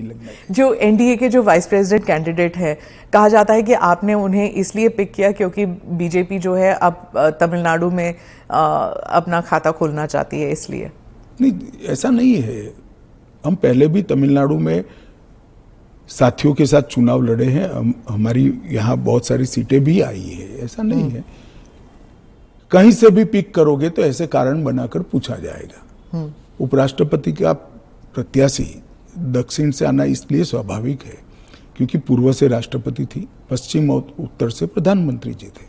लगना चाहिए। जो एनडीए के जो वाइस प्रेसिडेंट कैंडिडेट है, कहा जाता है कि आपने उन्हें इसलिए पिक किया क्योंकि बीजेपी जो है अब तमिलनाडु में अपना खाता खोलना चाहती है, इसलिए। नहीं, ऐसा नहीं है। हम पहले भी तमिलनाडु में साथियों के साथ चुनाव लड़े हैं, हमारी यहाँ बहुत सारी सीटें भी आई है, ऐसा नहीं है। कहीं से भी पिक करोगे तो ऐसे कारण बनाकर पूछा जाएगा। उपराष्ट्रपति का प्रत्याशी दक्षिण से आना इसलिए स्वाभाविक है क्योंकि पूर्व से राष्ट्रपति थी, पश्चिम और उत्तर से प्रधानमंत्री जी थे,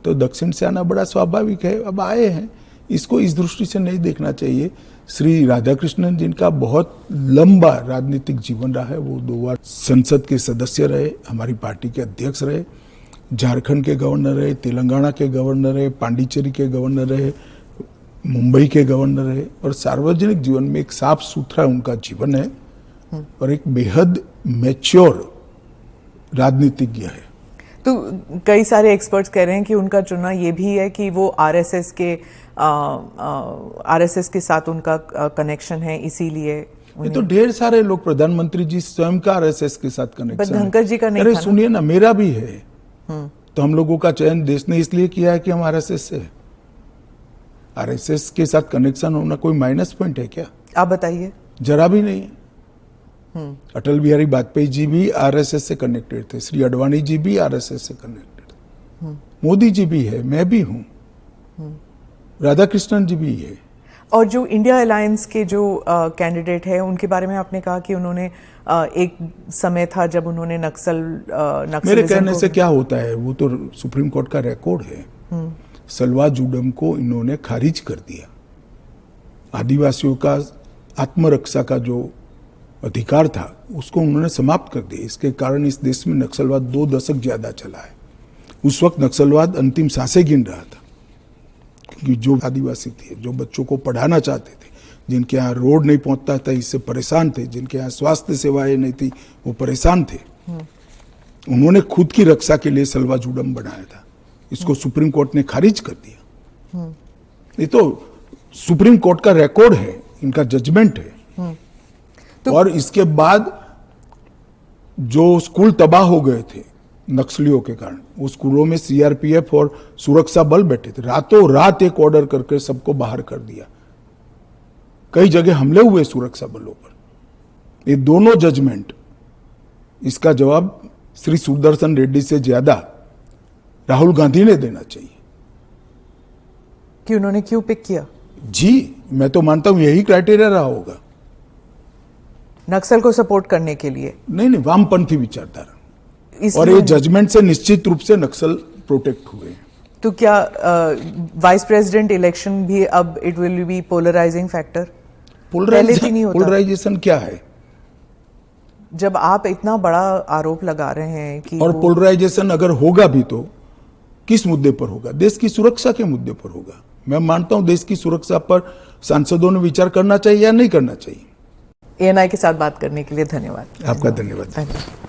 तो दक्षिण से आना बड़ा स्वाभाविक है। अब आए हैं, इसको इस दृष्टि से नहीं देखना चाहिए। श्री राधाकृष्णन जिनका बहुत लंबा राजनीतिक जीवन रहा है, वो 2 बार संसद के सदस्य रहे, हमारी पार्टी के अध्यक्ष रहे, झारखंड के गवर्नर रहे, तेलंगाना के गवर्नर रहे, पांडिचेरी के गवर्नर रहे, मुंबई के गवर्नर रहे, और सार्वजनिक जीवन में एक साफ सुथरा उनका जीवन है और एक बेहद मैच्योर राजनीतिज्ञ है। तो कई सारे एक्सपर्ट्स कह रहे हैं कि उनका चुनाव ये भी है कि वो आरएसएस के साथ उनका कनेक्शन है, इसीलिए ये तो ढेर सारे लोग, प्रधानमंत्री जी स्वयं का आरएसएस के साथ कनेक्शन है। धनखड़ जी का नहीं। अरे सुनिए ना, मेरा भी है। तो हम लोगों का चयन देश ने इसलिए किया है कि हम आरएसएस से। आरएसएस के साथ कनेक्शन होना कोई माइनस पॉइंट है क्या? आप बताइए। जरा भी नहीं। अटल बिहारी वाजपेयी जी भी आरएसएस से कनेक्टेड थे, श्री अडवाणी जी भी आरएसएस से कनेक्टेड थे, मोदी जी भी है, मैं भी हूं, राधाकृष्णन जी भी है। और जो इंडिया अलायंस के जो कैंडिडेट है, उनके बारे में आपने कहा कि उन्होंने एक समय था जब उन्होंने नक्सलिज्म मेरे कहने से क्या होता है, वो तो सुप्रीम कोर्ट का रिकॉर्ड है। सलवा जुडम को इन्होंने खारिज कर दिया। आदिवासियों का आत्मरक्षा का जो अधिकार था उसको उन्होंने समाप्त कर दिया। इसके कारण इस देश में नक्सलवाद 2 दशक ज्यादा चला है। उस वक्त नक्सलवाद अंतिम सांसें गिन रहा था क्योंकि जो आदिवासी थे, जो बच्चों को पढ़ाना चाहते थे, जिनके यहाँ रोड नहीं पहुंचता था, इससे परेशान थे, जिनके यहाँ स्वास्थ्य सेवाएं नहीं थी, वो परेशान थे। उन्होंने खुद की रक्षा के लिए सलवा जुडम बनाया था। इसको सुप्रीम कोर्ट ने खारिज कर दिया। ये तो सुप्रीम कोर्ट का रिकॉर्ड है, इनका जजमेंट है। और इसके बाद जो स्कूल तबाह हो गए थे नक्सलियों के कारण, वो स्कूलों में सीआरपीएफ और सुरक्षा बल बैठे थे, रातों रात एक ऑर्डर करके सबको बाहर कर दिया। कई जगह हमले हुए सुरक्षा बलों पर। ये दोनों जजमेंट, इसका जवाब श्री सुदर्शन रेड्डी से ज्यादा राहुल गांधी ने देना चाहिए कि उन्होंने क्यों पिक किया। जी, मैं तो मानता हूं यही क्राइटेरिया रहा होगा, नक्सल को सपोर्ट करने के लिए। नहीं, वामपंथी विचारधारा, और ये जजमेंट से निश्चित रूप से नक्सल प्रोटेक्ट हुए हैं। तो क्या वाइस प्रेसिडेंट इलेक्शन भी अब it will be polarising factor? Polarisation क्या है? जब आप इतना बड़ा आरोप लगा रहे हैं कि और पोलराइजेशन अगर होगा भी तो किस मुद्दे पर होगा? देश की सुरक्षा के मुद्दे पर होगा। मैं मानता हूं देश की सुरक्षा पर सांसदों ने विचार करना चाहिए या नहीं करना चाहिए। एएनआई के साथ बात करने के लिए धन्यवाद। आपका धन्यवाद।